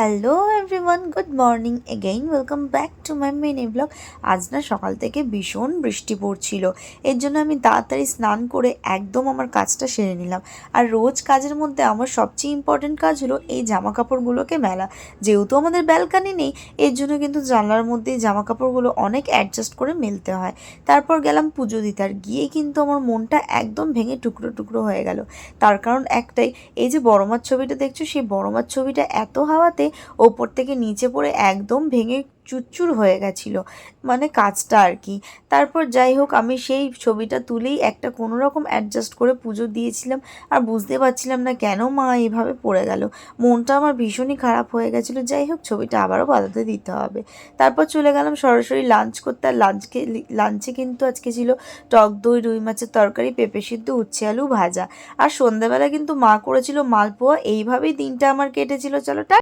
Hello everyone, good morning again, welcome back to my mini blog. আজ না সকাল থেকে ভীষণ বৃষ্টি পড়ছিল, এর জন্য আমি তাড়াতাড়ি স্নান করে একদম আমার কাজটা সেরে নিলাম। আর রোজ কাজের মধ্যে আমার সবচেয়ে ইম্পর্টেন্ট কাজ হলো এই জামা কাপড়গুলোকে মেলা। যেহেতু আমাদের ব্যালকানি নেই, এর জন্য কিন্তু জানলার মধ্যে জামা কাপড়গুলো অনেক অ্যাডজাস্ট করে মেলতে হয়। তারপর গেলাম পুজো দিতে, আর গিয়ে কিন্তু আমার মনটা একদম ভেঙে টুকরো টুকরো হয়ে গেল। তার কারণ একটাই, এই যে বড় মার ছবিটা দেখছো, সেই বড় মার ছবিটা এত হাওয়াতে ওপর থেকে নিচে পড়ে একদম ভেঙে চুরচুর হয়ে গেছিলো, মানে কাজটা আর কি। তারপর যাই হোক, আমি সেই ছবিটা তুলেই একটা কোনো রকম অ্যাডজাস্ট করে পুজো দিয়েছিলাম। আর বুঝতে পারছিলাম না কেন মা এইভাবে পড়ে গেল, মনটা আমার ভীষণই খারাপ হয়ে গেছিলো। যাই হোক, ছবিটা আবারও বাঁধাতে দিতে হবে। তারপর চলে গেলাম সরাসরি লাঞ্চ করতে। আর লাঞ্চে কিন্তু আজকে ছিল টক দই, রুই মাছের তরকারি, পেঁপে সিদ্ধ, উচ্ছে আলু ভাজা। আর সন্ধ্যাবেলা কিন্তু মা করেছিল মালপোয়া। এইভাবেই দিনটা আমার কেটেছিল। চলো